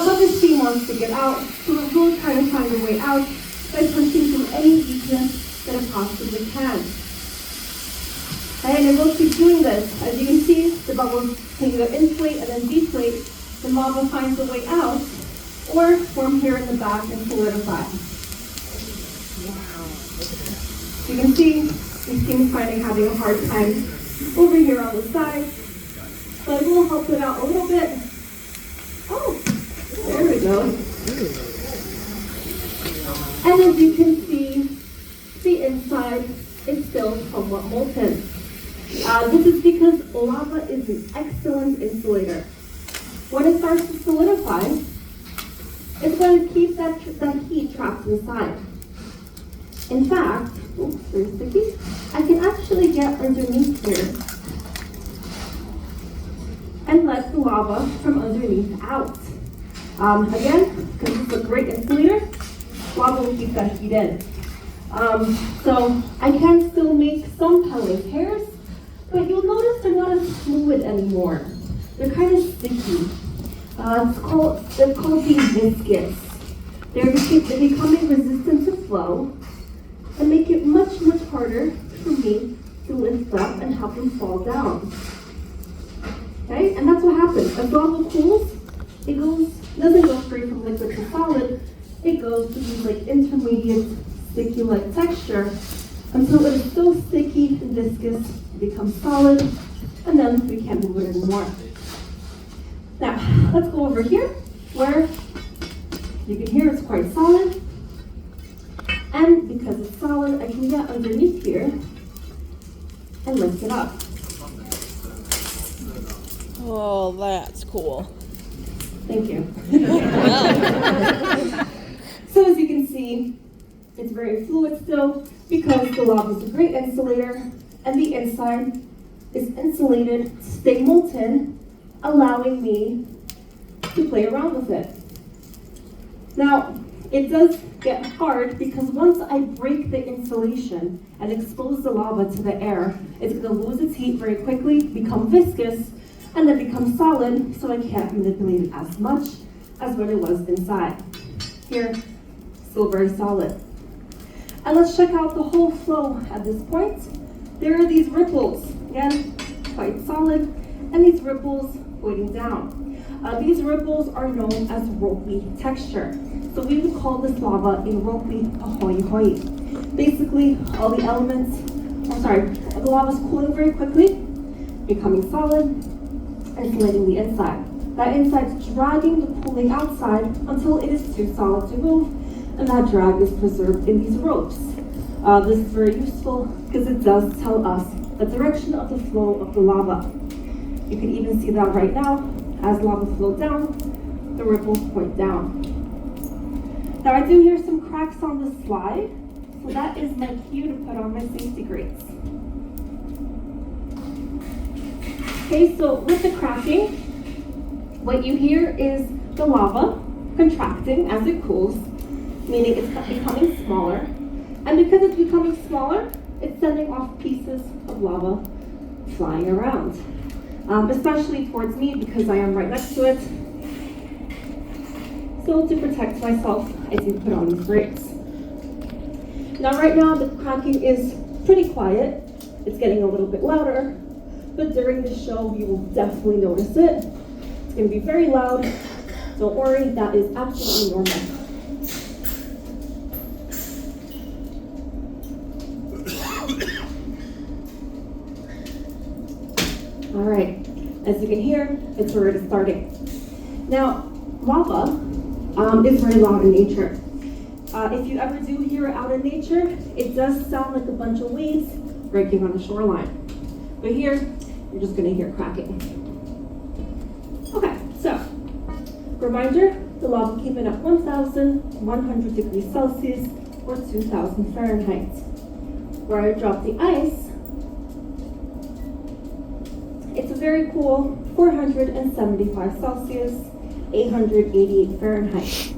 but the steam wants to get out, so it will try to find a way out by pushing through any weakness that it possibly can. And it will keep doing this. As you can see, the bubbles can either inflate and then deflate. The lava finds a way out, or form here in the back and solidify. You can see the steam is having a hard time over here on the side. So I will help it out a little bit. Oh, there we go. And as you can see, the inside is still somewhat molten. This is because lava is an excellent insulator. When it starts to solidify, it's going to keep that heat trapped inside. In fact, oops, very sticky, I can actually get underneath here and let the lava from underneath out. Again, because it's a great insulator, lava will keep that heat in. So I can still make some pellet hairs, but you'll notice they're not as fluid anymore. They're kind of sticky. They're called being viscous. They're becoming resistant to flow and make it much, much harder for me to lift up and help them fall down. Okay, and that's what happens. As lava cools, it doesn't go straight from liquid to solid. It goes to these like intermediate sticky-like texture until it is so sticky and viscous it becomes solid, and then we can't move it anymore. Now, let's go over here where you can hear it's quite solid. And because it's solid, I can get underneath here and lift it up. Oh, that's cool. Thank you. So as you can see, it's very fluid still because the lava is a great insulator and the inside is insulated to stay molten, allowing me to play around with it. Now, it does get hard because once I break the insulation and expose the lava to the air, it's going to lose its heat very quickly, become viscous, and then become solid, so I can't manipulate it as much as when it was inside. Here, still very solid. And let's check out the whole flow at this point. There are these ripples, again, quite solid, and these ripples pointing down. These ripples are known as ropey texture. So we would call this lava a ropey ahoy. Basically, all the elements, the lava is cooling very quickly, becoming solid, insulating the inside. That inside is dragging the cooling outside until it is too solid to move, and that drag is preserved in these ropes. This is very useful because it does tell us the direction of the flow of the lava. You can even see that right now. As lava flows down, the ripples point down. Now I do hear some cracks on the slide, so that is my cue to put on my safety grates. Okay, so with the cracking, what you hear is the lava contracting as it cools, meaning it's becoming smaller. And because it's becoming smaller, it's sending off pieces of lava flying around. Especially towards me because I am right next to it. So to protect myself, I do put on these grates. Now right now the cracking is pretty quiet. It's getting a little bit louder, but during the show you will definitely notice it. It's going to be very loud. Don't worry, that is absolutely normal. All right, as you can hear, it's already starting. Now, lava is very loud in nature. If you ever do hear it out in nature, it does sound like a bunch of waves breaking on a shoreline. But here, you're just gonna hear cracking. Okay, so, reminder, the lava came in at 1,100 degrees Celsius or 2,000 Fahrenheit. Where I dropped the ice, it's a very cool 475 Celsius, 888 Fahrenheit.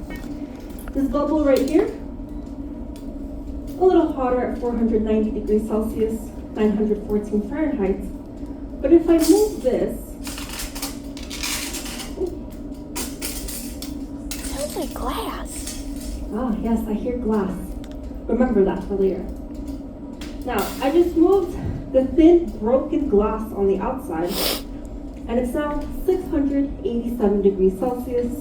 This bubble right here, a little hotter at 490 degrees Celsius, 914 Fahrenheit. But if I move this, like glass. Ah, yes, I hear glass. Remember that for later. Now, I just moved the thin, broken glass on the outside, and it's now 687 degrees Celsius,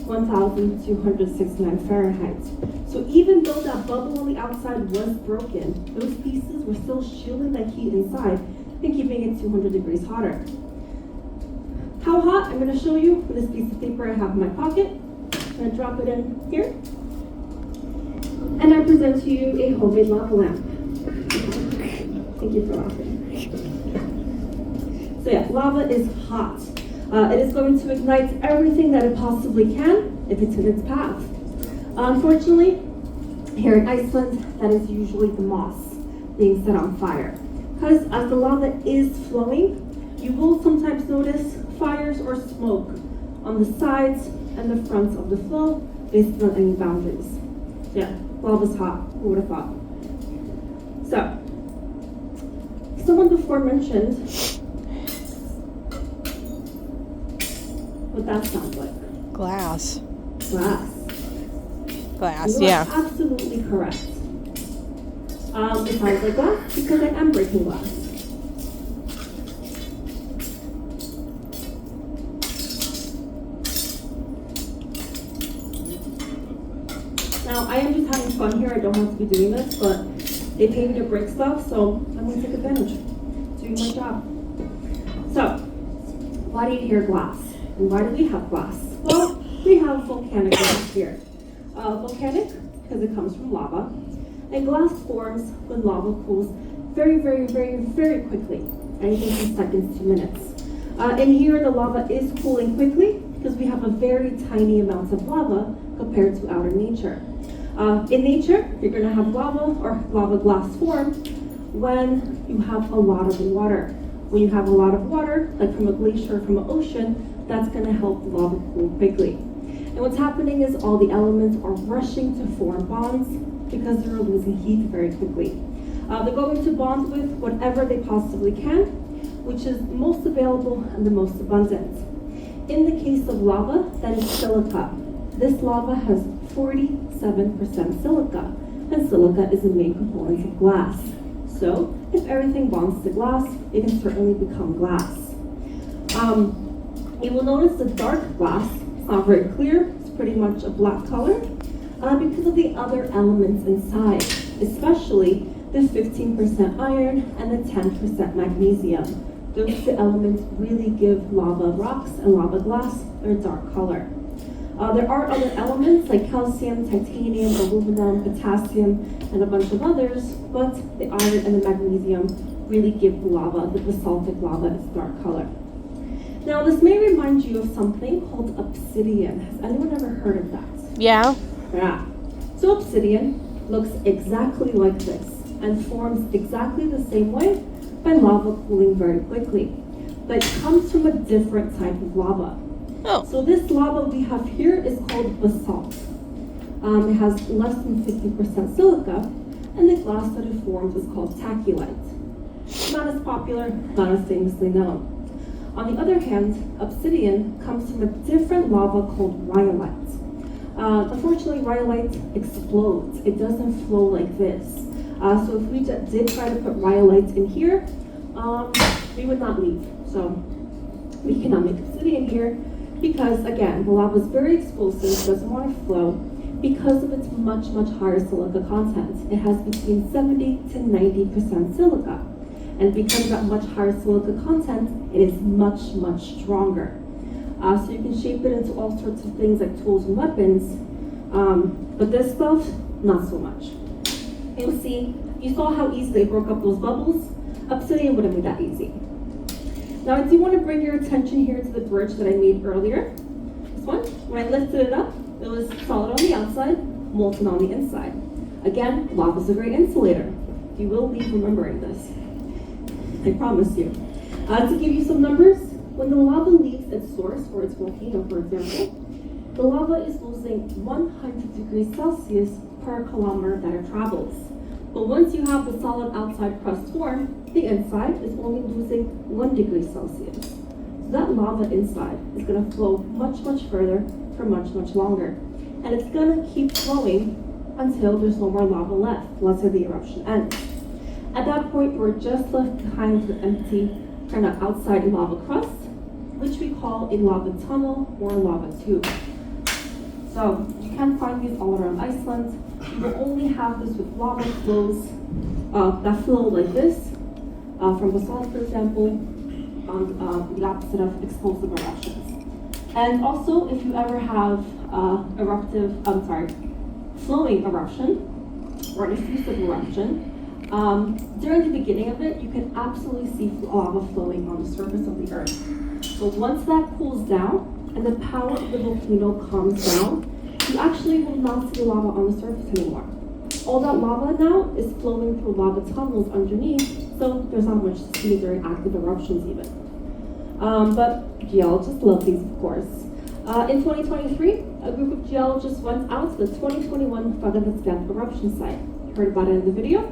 1,269 Fahrenheit. So even though that bubble on the outside was broken, those pieces were still shielding that heat inside and keeping it 200 degrees hotter. How hot? I'm going to show you with this piece of paper I have in my pocket. I'm going to drop it in here. And I present to you a homemade lava lamp. Thank you for laughing. So yeah, lava is hot. It is going to ignite everything that it possibly can if it's in its path. Unfortunately, here in Iceland, that is usually the moss being set on fire. Because as the lava is flowing, you will sometimes notice fires or smoke on the sides and the fronts of the flow based on any boundaries. Yeah, lava's hot. Who would have thought? So, someone before mentioned what that sounds like. Glass. Glass. Glass, You are yeah. absolutely correct. It sounds like glass because I am breaking glass. Now, I am just having fun here. I don't have to be doing this, but they pay me to break stuff, so I'm going to take advantage. Doing my job. So, why do you hear glass? And why do we have glass? Well, we have volcanic glass here. Volcanic, because it comes from lava. And glass forms when lava cools very, very, very, very quickly. Anything from seconds to minutes. And here the lava is cooling quickly because we have a very tiny amount of lava compared to outer nature. In nature, you're going to have lava or lava glass form when you have a lot of water. When you have a lot of water, like from a glacier, from an ocean, that's going to help the lava cool quickly. And what's happening is all the elements are rushing to form bonds because they're losing heat very quickly. They're going to bond with whatever they possibly can, which is most available and the most abundant. In the case of lava, that is silica. This lava has 47% silica, and silica is a main component of glass. So, if everything bonds to glass, it can certainly become glass. You will notice the dark glass, it's not very clear, it's pretty much a black color, because of the other elements inside, especially the 15% iron and the 10% magnesium. Those two elements really give lava rocks and lava glass their dark color. There are other elements like calcium, titanium, aluminum, potassium, and a bunch of others, but the iron and the magnesium really give the lava, the basaltic lava, its dark color. Now, this may remind you of something called obsidian. Has anyone ever heard of that? Yeah. Yeah. So obsidian looks exactly like this and forms exactly the same way by lava cooling very quickly. But it comes from a different type of lava. Oh. So this lava we have here is called basalt. It has less than 50% silica, and the glass that it forms is called tachylite. Not as popular, not as famously known. On the other hand, obsidian comes from a different lava called rhyolite. Unfortunately, rhyolite explodes. It doesn't flow like this. So if we did try to put rhyolite in here, we would not leave. So we cannot make obsidian here because, again, the lava is very explosive, doesn't want to flow because of its much, much higher silica content. It has between 70 to 90% silica. And because of that much higher silica content, it is much, much stronger. So you can shape it into all sorts of things like tools and weapons, but this stuff, not so much. You'll see, you saw how easily I broke up those bubbles. Obsidian wouldn't be that easy. Now I do want to bring your attention here to the bridge that I made earlier. This one, when I lifted it up, it was solid on the outside, molten on the inside. Again, lava is a great insulator. You will leave remembering this. I promise you. To give you some numbers, when the lava leaves its source, or its volcano, for example, the lava is losing 100 degrees Celsius per kilometer that it travels. But once you have the solid outside crust form, the inside is only losing 1 degree Celsius. So that lava inside is going to flow much, much further for much, much longer. and it's gonna keep flowing until there's no more lava left. Let's say the eruption ends. At that point, we're just left behind with the empty kind of outside lava crust, which we call a lava tunnel or a lava tube. So you can find these all around Iceland. You will only have this with lava flows that flow like this, from basalt, for example, on the opposite of explosive eruptions. And also, if you ever have flowing eruption or an effusive eruption, during the beginning of it, you can absolutely see lava flowing on the surface of the earth. So once that cools down and the power of the volcano calms down, you actually will not see lava on the surface anymore. All that lava now is flowing through lava tunnels underneath, so there's not much to see during active eruptions even. But geologists love these, of course. In 2023, a group of geologists went out to the 2021 Fagavitskan eruption site. You heard about it in the video.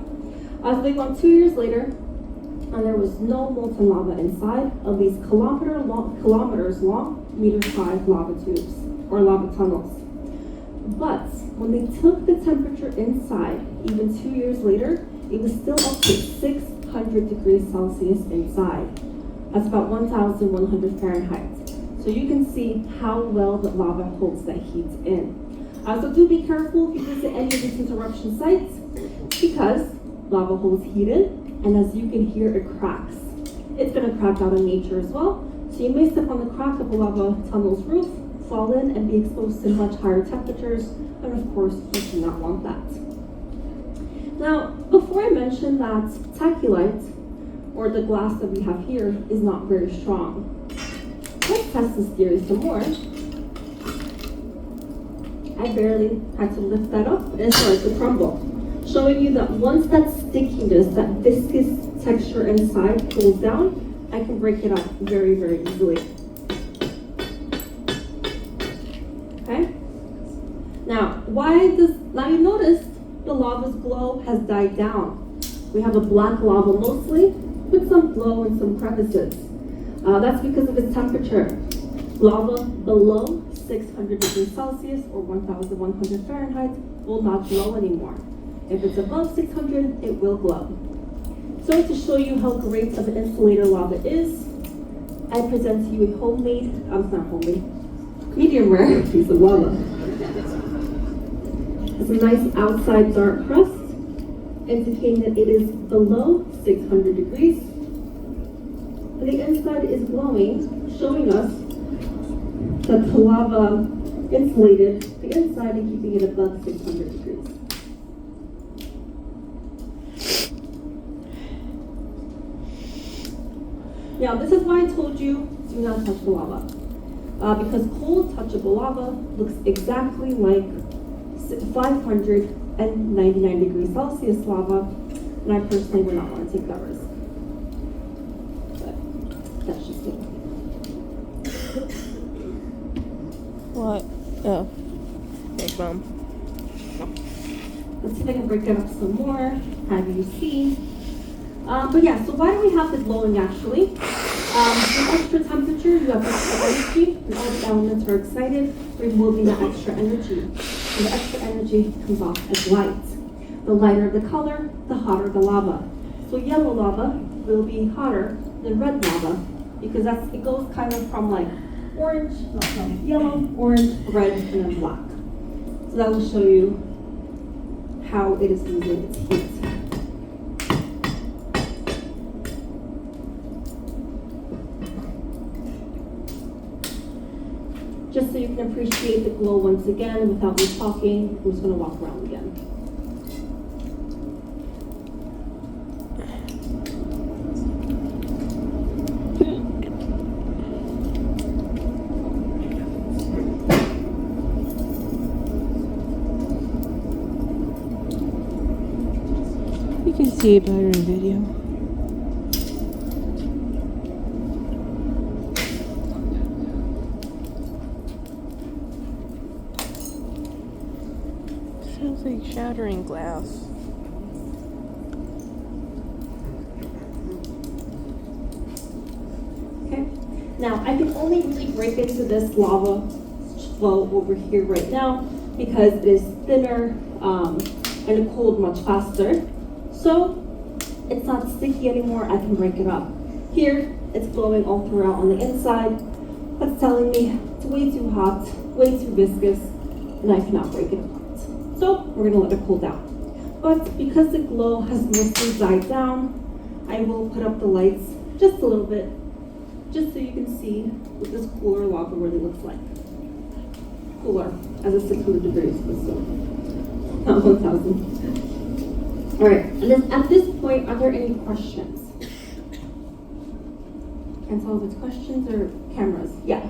So they went 2 years later, and there was no molten lava inside of these kilometers long, meter-high lava tubes, or lava tunnels. But when they took the temperature inside, even 2 years later, it was still up to 600 degrees Celsius inside. That's about 1,100 Fahrenheit. So you can see how well the lava holds that heat in. So do be careful if you visit any of these eruption sites, because lava holds heat in, and as you can hear, it cracks. It's gonna crack out in nature as well. So you may step on the crack of a lava tunnel's roof, fall in, and be exposed to much higher temperatures, and of course, you do not want that. Now, before I mention that taculite, or the glass that we have here, is not very strong, let's test this theory some more. I barely had to lift that up, and it started to crumble, showing you that once that stickiness, that viscous texture inside cools down, I can break it up very, very easily. Okay? Now you notice the lava's glow has died down. We have a black lava mostly, with some glow and some crevices. That's because of its temperature. Lava below 600 degrees Celsius or 1,100 Fahrenheit will not glow anymore. If it's above 600, it will glow. So to show you how great of an insulator lava is, I present to you a medium rare piece of lava. It's a nice outside dark crust, indicating that it is below 600 degrees. And the inside is glowing, showing us that the lava insulated the inside and keeping it above 600 degrees. Now, this is why I told you do not touch the lava. Because cold, touchable lava looks exactly like 599 degrees Celsius lava, and I personally would not want to take that risk. But that's just me. What? Oh. Thanks, Mom. Let's see if I can break it up some more, have you see. But yeah, so why do we have the glowing actually? With extra temperature, you have extra energy, and all the elements are excited, removing that extra energy. And the extra energy comes off as light. The lighter the color, the hotter the lava. So yellow lava will be hotter than red lava, because it goes kind of from like orange, yellow, orange, red, and then black. So that will show you how it is losing its heat. Just so you can appreciate the glow once again without me talking, I'm just going to walk around again. You can see it better in video. Sounds like shattering glass. Okay. Now, I can only really break into this lava flow over here right now because it is thinner and it cooled much faster. So it's not sticky anymore, I can break it up. Here, it's blowing all throughout on the inside. That's telling me it's way too hot, way too viscous, and I cannot break it apart. So we're gonna let it cool down. But because the glow has mostly died down, I will put up the lights just a little bit, just so you can see what this cooler lava really looks like. Cooler, as it's 600 degrees, but still, not 1,000. All right, and then at this point, are there any questions? Can't tell if it's questions or cameras. Yeah.